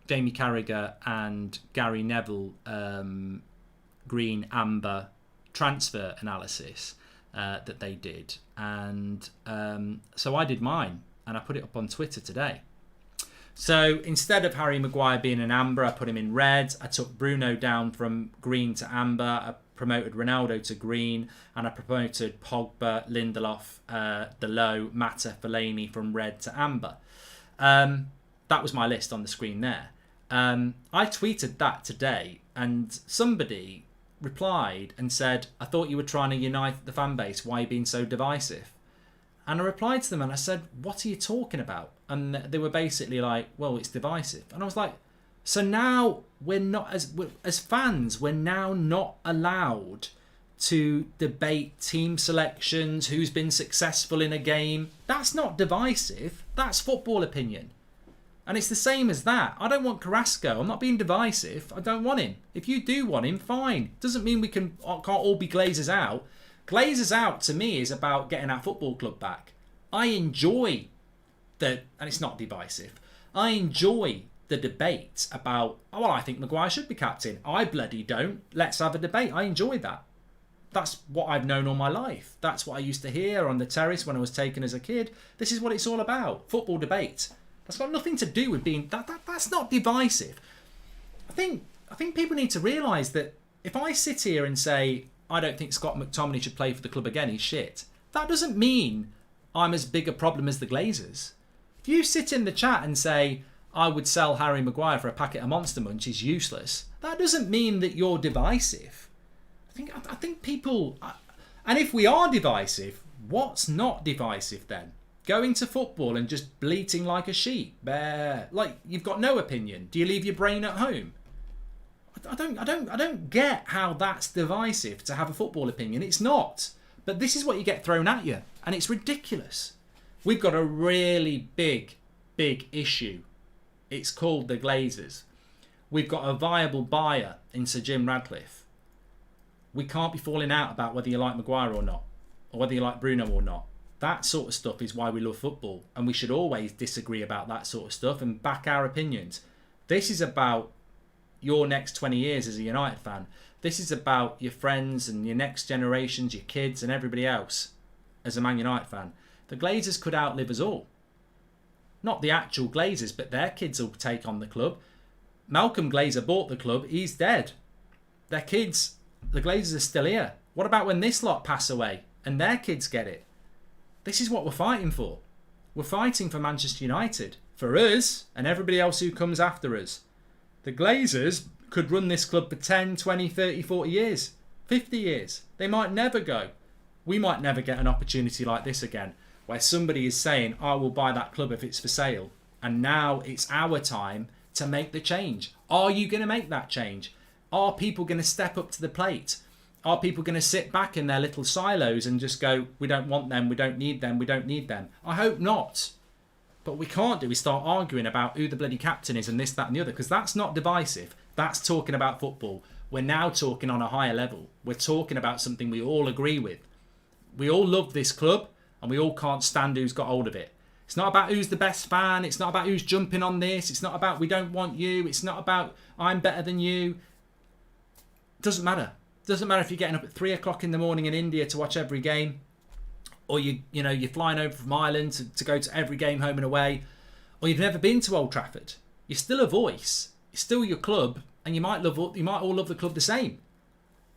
Jamie Carragher and Gary Neville... green amber transfer analysis that they did, and so I did mine and I put it up on Twitter today. So instead of Harry Maguire being an amber, I put him in red. I took Bruno down from green to amber. I promoted Ronaldo to green, and I promoted Pogba, Lindelof, Dalot, Mata, Fellaini from red to amber. That was my list on the screen there. I tweeted that today, and somebody replied and said, I thought you were trying to unite the fan base. Why are you being so divisive? And I replied to them and I said, what are you talking about? And they were basically like, well, it's divisive. And I was like, so now we're not, as fans, we're now not allowed to debate team selections, who's been successful in a game. That's not divisive. That's football opinion. And it's the same as that. I don't want Carrasco. I'm not being divisive. I don't want him. If you do want him, fine. Doesn't mean we can't all be Glazers out. Glazers out to me is about getting our football club back. I enjoy and it's not divisive, I enjoy the debate about, oh, well, I think Maguire should be captain. I bloody don't. Let's have a debate. I enjoy that. That's what I've known all my life. That's what I used to hear on the terrace when I was taken as a kid. This is what it's all about. Football debate. That's got nothing to do with being... That's not divisive. I think people need to realise that if I sit here and say, I don't think Scott McTominay should play for the club again, he's shit, that doesn't mean I'm as big a problem as the Glazers. If you sit in the chat and say, I would sell Harry Maguire for a packet of Monster Munch, he's useless, that doesn't mean that you're divisive. I think people... And if we are divisive, what's not divisive then? Going to football and just bleating like a sheep, like you've got no opinion. Do you leave your brain at home? I don't get how that's divisive to have a football opinion. It's not. But this is what you get thrown at you, and it's ridiculous. We've got a really big issue. It's called the Glazers. We've got a viable buyer in Sir Jim Radcliffe. We can't be falling out about whether you like Maguire or not, or whether you like Bruno or not. That sort of stuff is why we love football, and we should always disagree about that sort of stuff and back our opinions. This is about your next 20 years as a United fan. This is about your friends and your next generations, your kids and everybody else as a Man United fan. The Glazers could outlive us all. Not the actual Glazers, but their kids will take on the club. Malcolm Glazer bought the club. He's dead. Their kids, the Glazers, are still here. What about when this lot pass away and their kids get it? This is what we're fighting for. We're fighting for Manchester United. For us and everybody else who comes after us. The Glazers could run this club for 10, 20, 30, 40 years. 50 years. They might never go. We might never get an opportunity like this again, where somebody is saying, I will buy that club if it's for sale. And now it's our time to make the change. Are you going to make that change? Are people going to step up to the plate? Are people going to sit back in their little silos and just go, we don't want them, we don't need them, we don't need them? I hope not. But what we can't do is start arguing about who the bloody captain is and this, that and the other, because that's not divisive. That's talking about football. We're now talking on a higher level. We're talking about something we all agree with. We all love this club and we all can't stand who's got hold of it. It's not about who's the best fan. It's not about who's jumping on this. It's not about we don't want you. It's not about I'm better than you. Doesn't matter. Doesn't matter if you're getting up at 3 o'clock in the morning in India to watch every game, or you're flying over from Ireland to go to every game home and away, or you've never been to Old Trafford. You're still a voice. It's still your club, and you might all love the club the same.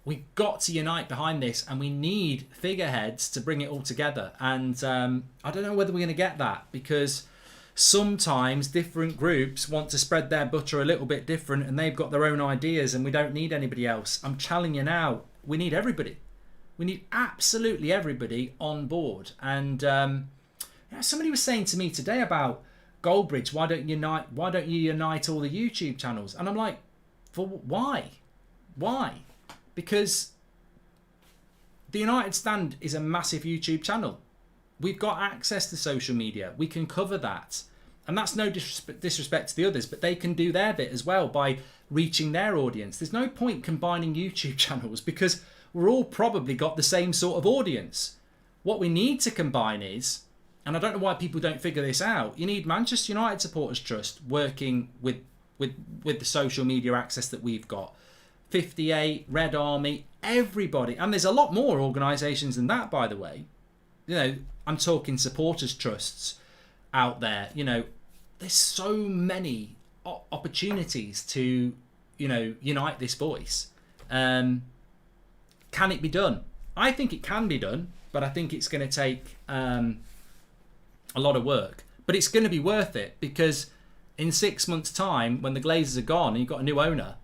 We've got to unite behind this, and we need figureheads to bring it all together. And I don't know whether we're going to get that, because sometimes different groups want to spread their butter a little bit different, and they've got their own ideas, and we don't need anybody else. I'm telling you now, we need everybody. We need absolutely everybody on board. And somebody was saying to me today about Goldbridge, why don't you unite all the YouTube channels? And I'm like, for why? Why? Because the United Stand is a massive YouTube channel. We've got access to social media. We can cover that. And that's no disrespect to the others, but they can do their bit as well by reaching their audience. There's no point combining YouTube channels because we're all probably got the same sort of audience. What we need to combine is, and I don't know why people don't figure this out, you need Manchester United Supporters Trust working with the social media access that we've got. 58, Red Army, everybody. And there's a lot more organisations than that, by the way. I'm talking supporters trusts out there. There's so many opportunities to, unite this voice. Can it be done? I think it can be done, but I think it's going to take a lot of work. But it's going to be worth it, because in 6 months' time, when the Glazers are gone and you've got a new owner,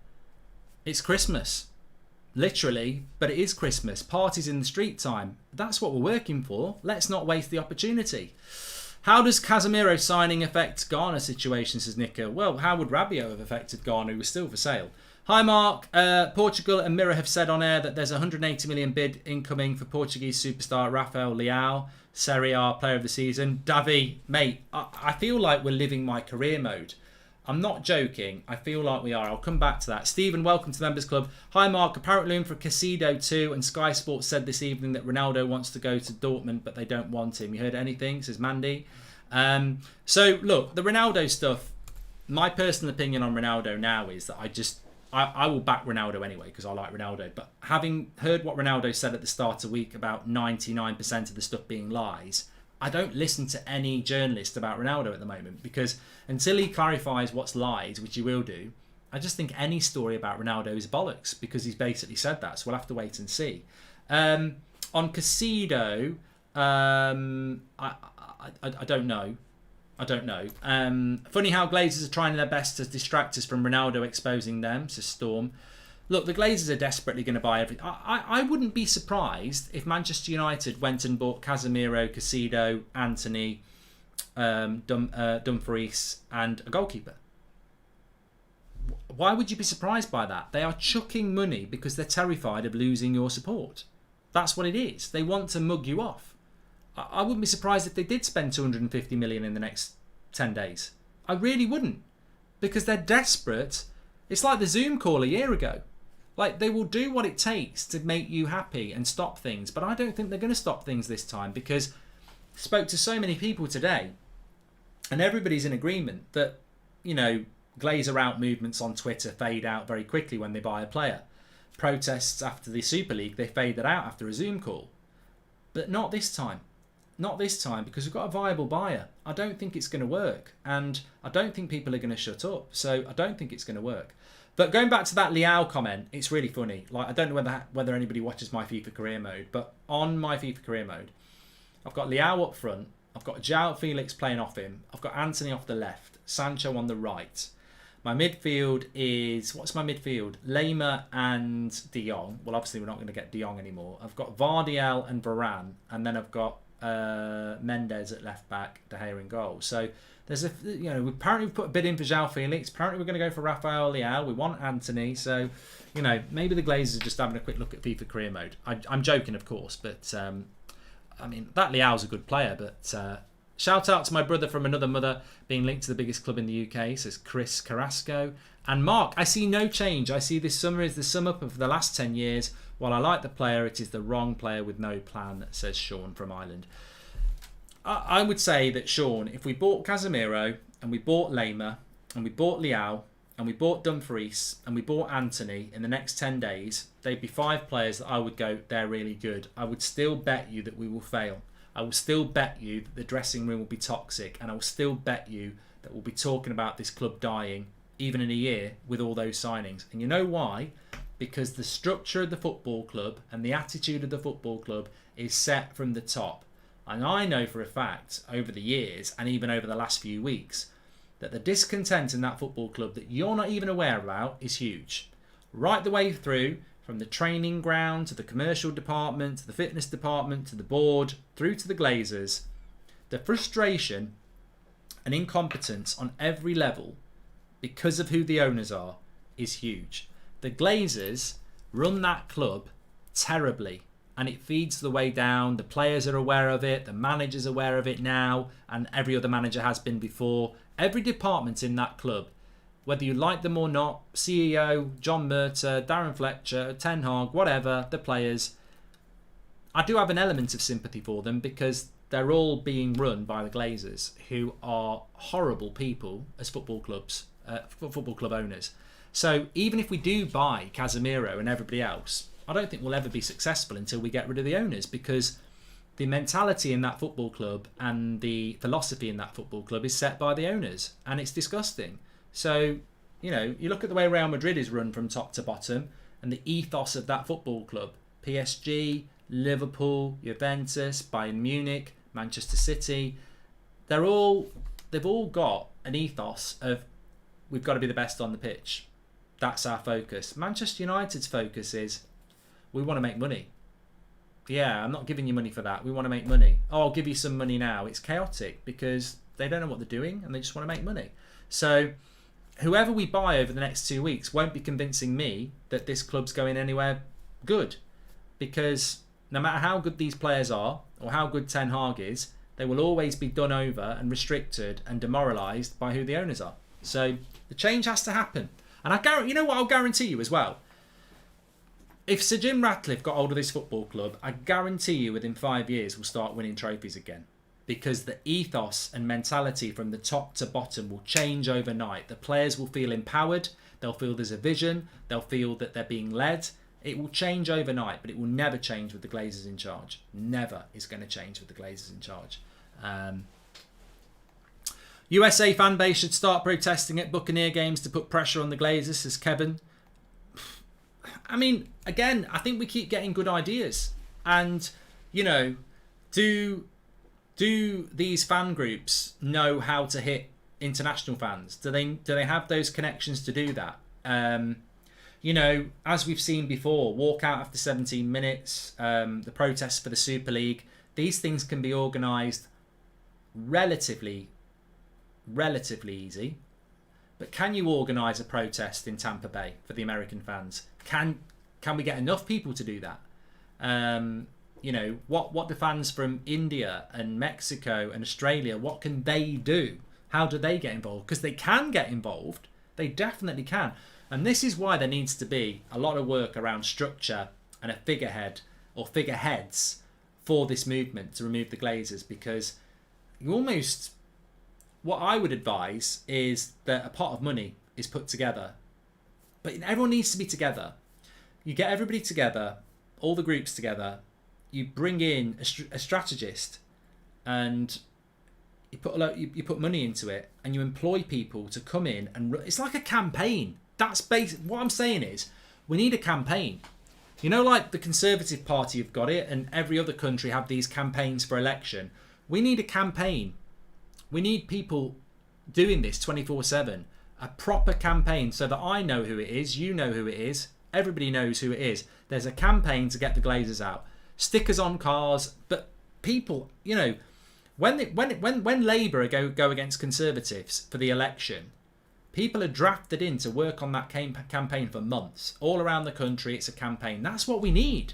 it's Christmas. Literally, but it is Christmas. Parties in the street time. That's what we're working for. Let's not waste the opportunity. How does Casemiro signing affect Ghana's situation, says Nico? Well, how would Rabiot have affected Ghana, who was still for sale? Hi Mark, Portugal and Mirror have said on air that there's a 180 million bid incoming for Portuguese superstar Rafael Leao, Serie A Player of the Season. Davi, mate, I feel like we're living my career mode. I'm not joking, I feel like we are. I'll come back to that. Stephen, welcome to the Members Club. Hi Mark, apparently in for Casido too, and Sky Sports said this evening that Ronaldo wants to go to Dortmund, but they don't want him. You heard anything? Says Mandy. So look, the Ronaldo stuff, my personal opinion on Ronaldo now is that I will back Ronaldo anyway because I like Ronaldo. But having heard what Ronaldo said at the start of the week about 99% of the stuff being lies, I don't listen to any journalist about Ronaldo at the moment because until he clarifies what's lies, which he will do, I just think any story about Ronaldo is bollocks because he's basically said that. So we'll have to wait and see. On Casido, I don't know. Funny how Glazers are trying their best to distract us from Ronaldo exposing them, says Storm. Look, the Glazers are desperately going to buy everything. I wouldn't be surprised if Manchester United went and bought Casemiro, Casido, Anthony, Dumfries and a goalkeeper. Why would you be surprised by that? They are chucking money because they're terrified of losing your support. That's what it is. They want to mug you off. I wouldn't be surprised if they did spend 250 million in the next 10 days. I really wouldn't. Because they're desperate. It's like the Zoom call a year ago. Like, they will do what it takes to make you happy and stop things. But I don't think they're going to stop things this time because I spoke to so many people today and everybody's in agreement that, you know, Glazer out movements on Twitter fade out very quickly when they buy a player. Protests after the Super League, they fade that out after a Zoom call. But not this time. Not this time because we've got a viable buyer. I don't think it's going to work. And I don't think people are going to shut up. So I don't think it's going to work. But going back to that Leao comment, it's really funny. Like, I don't know whether anybody watches My FIFA Career Mode. But on My FIFA Career Mode, I've got Leao up front. I've got João Felix playing off him. I've got Anthony off the left. Sancho on the right. My midfield is... What's my midfield? Lema and De Jong. Well, obviously, we're not going to get De Jong anymore. I've got Vardiel and Varane. And then I've got... Mendes at left back, De Gea in goal. So there's apparently we've put a bid in for João Felix. Apparently we're going to go for Rafael Leao. We want Anthony. So maybe the Glazers are just having a quick look at FIFA Career Mode. I'm joking, of course, but I mean that Leao's a good player. But shout out to my brother from another mother being linked to the biggest club in the UK. Says Chris Carrasco and Mark. I see no change. I see this summer is the sum up of the last 10 years. While I like the player, it is the wrong player with no plan, says Sean from Ireland. I would say that, Sean, if we bought Casemiro and we bought Lema and we bought Leao and we bought Dumfries and we bought Anthony in the next 10 days, they'd be 5 players that I would go, they're really good. I would still bet you that we will fail. I will still bet you that the dressing room will be toxic, and I will still bet you that we'll be talking about this club dying even in a year with all those signings. And you know why? Because the structure of the football club and the attitude of the football club is set from the top. And I know for a fact over the years and even over the last few weeks that the discontent in that football club that you're not even aware about is huge. Right the way through, from the training ground to the commercial department to the fitness department to the board through to the Glazers, the frustration and incompetence on every level because of who the owners are is huge. The Glazers run that club terribly and it feeds the way down. The players are aware of it, the manager's aware of it now, and every other manager has been before. Every department in that club, whether you like them or not, CEO, John Murta, Darren Fletcher, Ten Hag, whatever, the players, I do have an element of sympathy for them because they're all being run by the Glazers, who are horrible people as football club owners. So even if we do buy Casemiro and everybody else, I don't think we'll ever be successful until we get rid of the owners, because the mentality in that football club and the philosophy in that football club is set by the owners, and it's disgusting. So, you look at the way Real Madrid is run from top to bottom and the ethos of that football club. PSG, Liverpool, Juventus, Bayern Munich, Manchester City, they've all got an ethos of we've got to be the best on the pitch. That's our focus. Manchester United's focus is we want to make money. Yeah, I'm not giving you money for that. We want to make money. Oh, I'll give you some money now. It's chaotic because they don't know what they're doing and they just want to make money. So whoever we buy over the next 2 weeks won't be convincing me that this club's going anywhere good, because no matter how good these players are or how good Ten Hag is, they will always be done over and restricted and demoralised by who the owners are. So the change has to happen. And I guarantee, you know what I'll guarantee you as well? If Sir Jim Ratcliffe got hold of this football club, I guarantee you within 5 years we'll start winning trophies again. Because the ethos and mentality from the top to bottom will change overnight. The players will feel empowered. They'll feel there's a vision. They'll feel that they're being led. It will change overnight, but it will never change with the Glazers in charge. Never is going to change with the Glazers in charge. USA fan base should start protesting at Buccaneer games to put pressure on the Glazers, says Kevin. I mean, again, I think we keep getting good ideas. And, you know, do these fan groups know how to hit international fans? Do they have those connections to do that? You know, as we've seen before, walk out after 17 minutes, the protests for the Super League, these things can be organised relatively easy. But can you organise a protest in Tampa Bay for the American fans? Can we get enough people to do that? You know, what the fans from India and Mexico and Australia, what can they do? How do they get involved? Because they can get involved. They definitely can. And this is why there needs to be a lot of work around structure and a figurehead or figureheads for this movement to remove the Glazers, because you almost, what I would advise is that a pot of money is put together. But everyone needs to be together. You get everybody together, all the groups together, you bring in a strategist, and you put money into it, and you employ people to come in and it's like a campaign. That's basic. What I'm saying is, we need a campaign. You know, like the Conservative Party have got it, and every other country have these campaigns for election. We need a campaign. We need people doing this 24/7. A proper campaign, so that I know who it is, you know who it is, everybody knows who it is. There's a campaign to get the Glazers out. Stickers on cars, but people, you know, when Labour go against Conservatives for the election, people are drafted in to work on that campaign for months. All around the country, it's a campaign. That's what we need.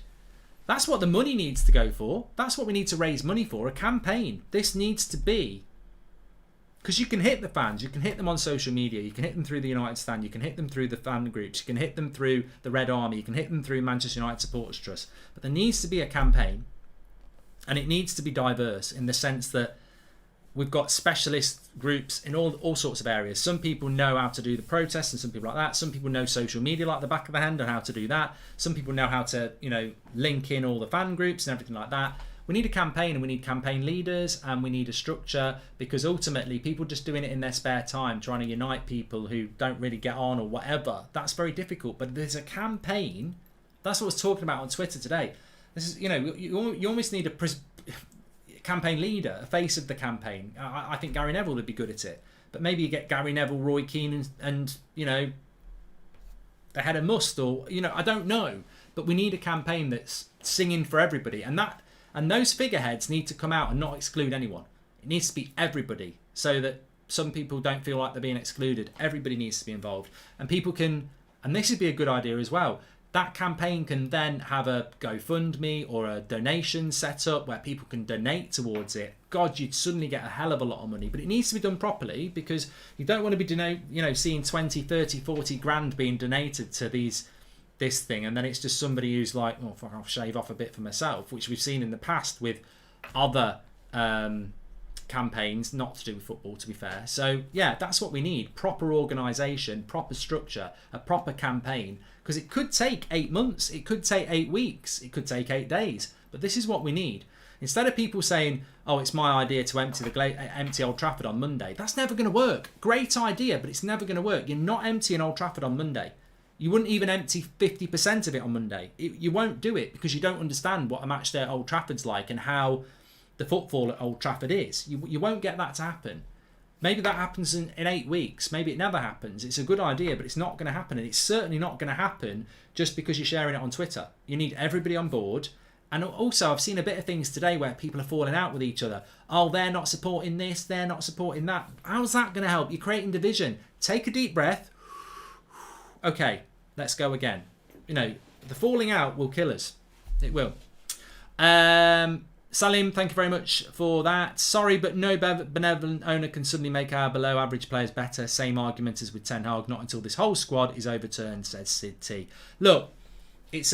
That's what the money needs to go for. That's what we need to raise money for, a campaign. This needs to be, because you can hit the fans, you can hit them on social media, you can hit them through the United Stand, you can hit them through the fan groups, you can hit them through the Red Army, you can hit them through Manchester United Supporters Trust. But there needs to be a campaign, and it needs to be diverse in the sense that we've got specialist groups in all sorts of areas. Some people know how to do the protests and some people like that. Some people know social media like the back of the hand and how to do that. Some people know how to, you know, link in all the fan groups and everything like that. We need a campaign, and we need campaign leaders, and we need a structure, because ultimately people just doing it in their spare time, trying to unite people who don't really get on or whatever, that's very difficult. But there's a campaign. That's what I was talking about on Twitter today. This is, you know, you almost need a campaign leader, a face of the campaign. I think Gary Neville would be good at it. But maybe you get Gary Neville, Roy Keane, and you know, the head of Must, or, you know, I don't know. But we need a campaign that's singing for everybody, and those figureheads need to come out and not exclude anyone. It needs to be everybody, so that some people don't feel like they're being excluded. Everybody needs to be involved, and people can. And this would be a good idea as well. That campaign can then have a GoFundMe or a donation set up where people can donate towards it. God, you'd suddenly get a hell of a lot of money. But it needs to be done properly, because you don't want to be seeing 20, 30, 40 grand being donated to this thing, and then it's just somebody who's like, oh, fuck, I'll shave off a bit for myself, which we've seen in the past with other campaigns, not to do with football, to be fair. So yeah, that's what we need: proper organisation, proper structure, a proper campaign. Because it could take 8 months, it could take 8 weeks, it could take 8 days. But this is what we need. Instead of people saying, oh, it's my idea to empty Old Trafford on Monday. That's never going to work. Great idea, but it's never going to work. You're not emptying Old Trafford on Monday. You wouldn't even empty 50% of it on Monday. You won't do it, because you don't understand what a match day at Old Trafford's like and how the footfall at Old Trafford is. You won't get that to happen. Maybe that happens in 8 weeks. Maybe it never happens. It's a good idea, but it's not going to happen. And it's certainly not going to happen just because you're sharing it on Twitter. You need everybody on board. And also, I've seen a bit of things today where people are falling out with each other. Oh, they're not supporting this, they're not supporting that. How's that going to help? You're creating division. Take a deep breath. Okay, let's go again. You know, the falling out will kill us. It will. Salim, thank you very much for that. Sorry, but no benevolent owner can suddenly make our below average players better. Same argument as with Ten Hag. Not until this whole squad is overturned, says Sid T. Look, it's...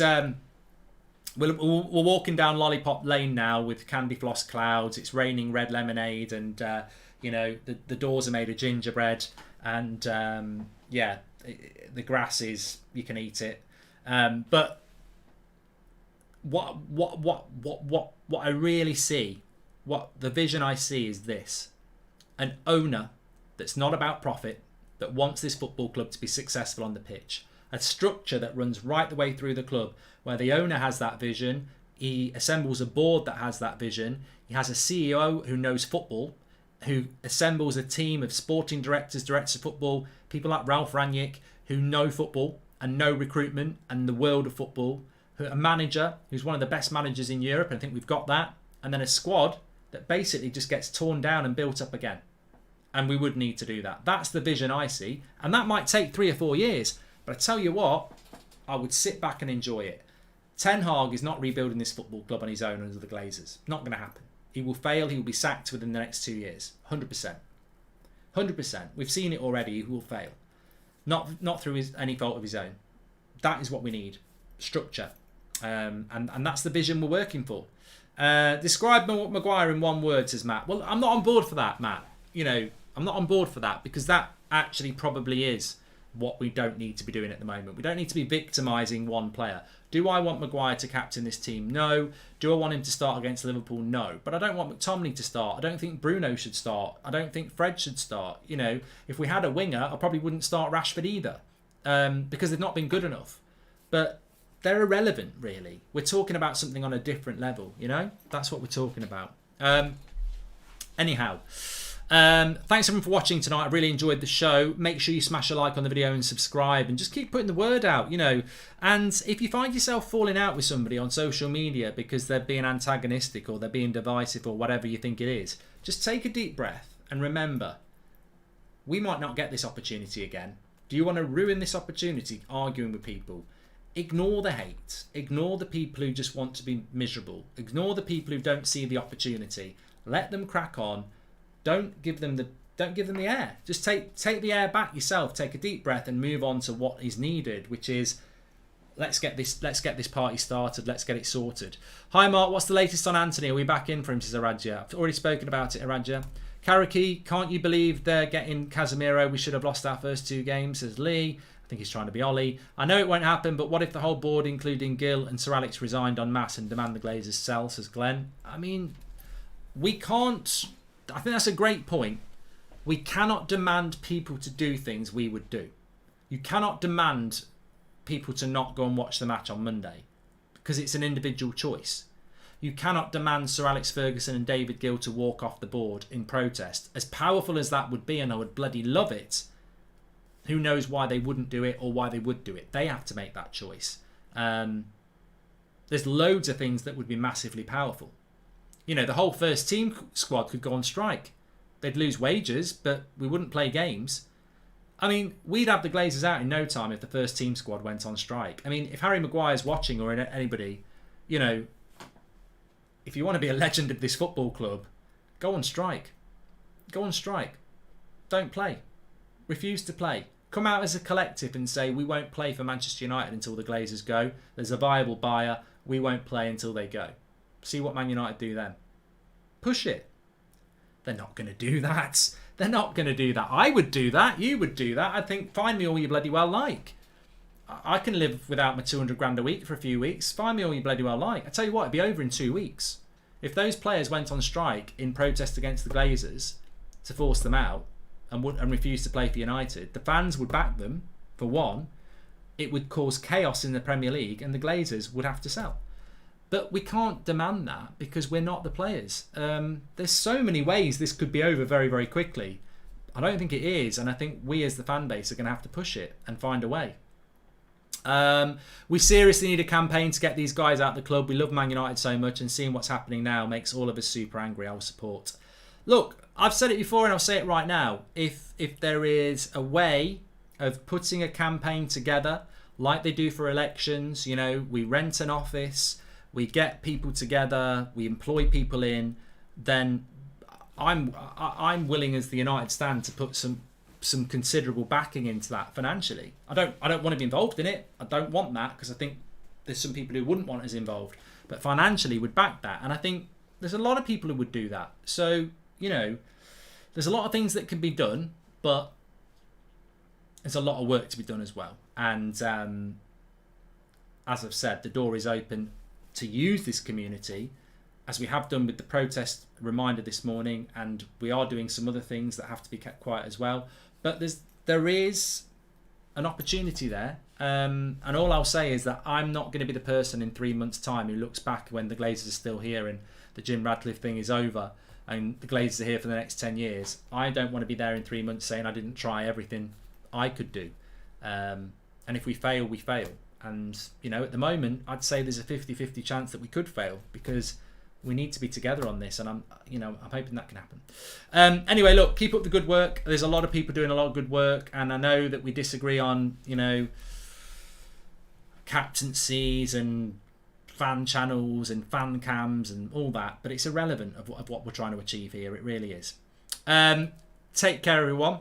We're walking down Lollipop Lane now with candy floss clouds. It's raining red lemonade, and you know, the doors are made of gingerbread, and yeah, the grass is, you can eat it. But what I really see, what the vision I see is this: an owner that's not about profit, that wants this football club to be successful on the pitch. A structure that runs right the way through the club, where the owner has that vision, he assembles a board that has that vision, he has a CEO who knows football, who assembles a team of sporting directors, directors of football, people like Ralph Rangnick, who know football and know recruitment and the world of football, a manager who's one of the best managers in Europe, and I think we've got that, and then a squad that basically just gets torn down and built up again. And we would need to do that. That's the vision I see, and that might take 3 or 4 years. But I tell you what, I would sit back and enjoy it. Ten Hag is not rebuilding this football club on his own under the Glazers. Not going to happen. He will fail. He will be sacked within the next 2 years. 100%. 100%. We've seen it already. He will fail. Not through any fault of his own. That is what we need. Structure. And that's the vision we're working for. Describe Maguire in one word, says Matt. Well, I'm not on board for that, Matt. You know, I'm not on board for that, because that actually probably is what we don't need to be doing at the moment. We don't need to be victimising one player. Do I want Maguire to captain this team? No. Do I want him to start against Liverpool? No. But I don't want McTominay to start. I don't think Bruno should start. I don't think Fred should start. You know, if we had a winger, I probably wouldn't start Rashford either, because they've not been good enough. But they're irrelevant, really. We're talking about something on a different level, you know? That's what we're talking about. Anyhow... thanks everyone for watching tonight. I really enjoyed the show. Make sure you smash a like on the video and subscribe, and just keep putting the word out, you know. And if you find yourself falling out with somebody on social media because they're being antagonistic or they're being divisive or whatever you think it is, just take a deep breath and remember, we might not get this opportunity again. Do you want to ruin this opportunity arguing with people? Ignore the hate. Ignore the people who just want to be miserable. Ignore the people who don't see the opportunity. Let them crack on. Don't give them the air. Just take the air back yourself. Take a deep breath and move on to what is needed, which is let's get this party started. Let's get it sorted. Hi Mark, what's the latest on Anthony? Are we back in for him? Says Aradja. I've already spoken about it, Aradja. Karaki, can't you believe they're getting Casemiro? We should have lost our first 2 games, says Lee. I think he's trying to be Ollie. I know it won't happen, but what if the whole board, including Gil and Sir Alex, resigned en masse and demand the Glazers sell, says Glenn. I mean, we can't... I think that's a great point. We cannot demand people to do things we would do. You cannot demand people to not go and watch the match on Monday because it's an individual choice. You cannot demand Sir Alex Ferguson and David Gill to walk off the board in protest. As powerful as that would be, and I would bloody love it, who knows why they wouldn't do it or why they would do it. They have to make that choice. There's loads of things that would be massively powerful. You know, the whole first team squad could go on strike. They'd lose wages, but we wouldn't play games. I mean, we'd have the Glazers out in no time if the first team squad went on strike. I mean, if Harry Maguire's watching or anybody, you know, if you want to be a legend of this football club, go on strike. Go on strike. Don't play. Refuse to play. Come out as a collective and say, we won't play for Manchester United until the Glazers go. There's a viable buyer. We won't play until they go. See what Man United do then. Push it. They're not going to do that. They're not going to do that. I would do that. You would do that. I'd think, find me all you bloody well like. I can live without my 200 grand a week for a few weeks. Find me all you bloody well like. I tell you what, it'd be over in 2 weeks. If those players went on strike in protest against the Glazers to force them out and refuse to play for United, the fans would back them, for one. It would cause chaos in the Premier League and the Glazers would have to sell. But we can't demand that because we're not the players. There's so many ways this could be over very, very quickly. I don't think it is, and I think we as the fan base are going to have to push it and find a way. We seriously need a campaign to get these guys out of the club. We love Man United so much, and seeing what's happening now makes all of us super angry. I will support. Look, I've said it before and I'll say it right now. If there is a way of putting a campaign together like they do for elections, you know, we rent an office, we get people together, we employ people in, then I'm willing as the United Stand to put some considerable backing into that financially. I don't want to be involved in it. I don't want that because I think there's some people who wouldn't want us involved, but financially would back that. And I think there's a lot of people who would do that. So, you know, there's a lot of things that can be done, but there's a lot of work to be done as well. And as I've said, the door is open to use this community, as we have done with the protest reminder this morning, and we are doing some other things that have to be kept quiet as well. But there is an opportunity there, and all I'll say is that I'm not going to be the person in 3 months' time who looks back when the Glazers are still here and the Jim Radcliffe thing is over and the Glazers are here for the next 10 years. I don't want to be there in 3 months saying I didn't try everything I could do. And if we fail, we fail. And, you know, at the moment, I'd say there's a 50-50 chance that we could fail because we need to be together on this, and I'm hoping that can happen. Anyway, look, keep up the good work. There's a lot of people doing a lot of good work, and I know that we disagree on, you know, captaincies and fan channels and fan cams and all that, but it's irrelevant of what we're trying to achieve here. It really is. Take care, everyone.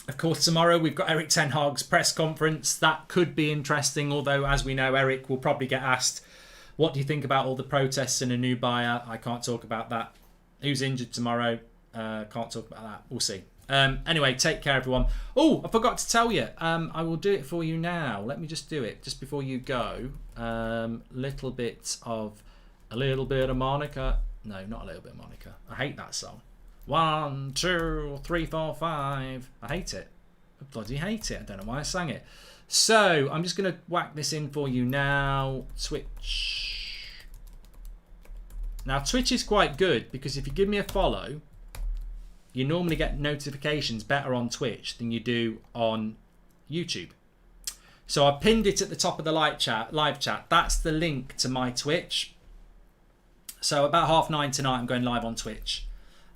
Of course, tomorrow we've got Eric Ten Hag's press conference. That could be interesting, although, as we know, Eric will probably get asked, what do you think about all the protests and a new buyer? I can't talk about that. Who's injured tomorrow? Can't talk about that. We'll see. Anyway, take care, everyone. Oh, I forgot to tell you. I will do it for you now. Let me just do it just before you go. A little bit of Monica. No, not a little bit of Monica. I hate that song. 1, 2, 3, 4, 5. I hate it. I bloody hate it. I don't know why I sang it. So I'm just going to whack this in for you now. Twitch. Now, Twitch is quite good because if you give me a follow, you normally get notifications better on Twitch than you do on YouTube. So I pinned it at the top of the live chat. That's the link to my Twitch. So about 9:30 tonight, I'm going live on Twitch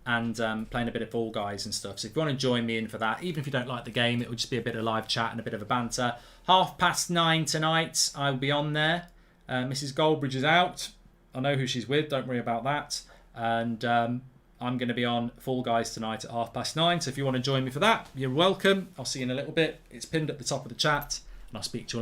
and playing a bit of Fall Guys and stuff. So if you want to join me in for that, even if you don't like the game, it will just be a bit of live chat and a bit of a banter. 9:30 tonight, I'll be on there. Mrs. Goldbridge is out. I know who she's with, don't worry about that. And I'm going to be on Fall Guys tonight at 9:30. So if you want to join me for that, you're welcome. I'll see you in a little bit. It's pinned at the top of the chat, and I'll speak to you all in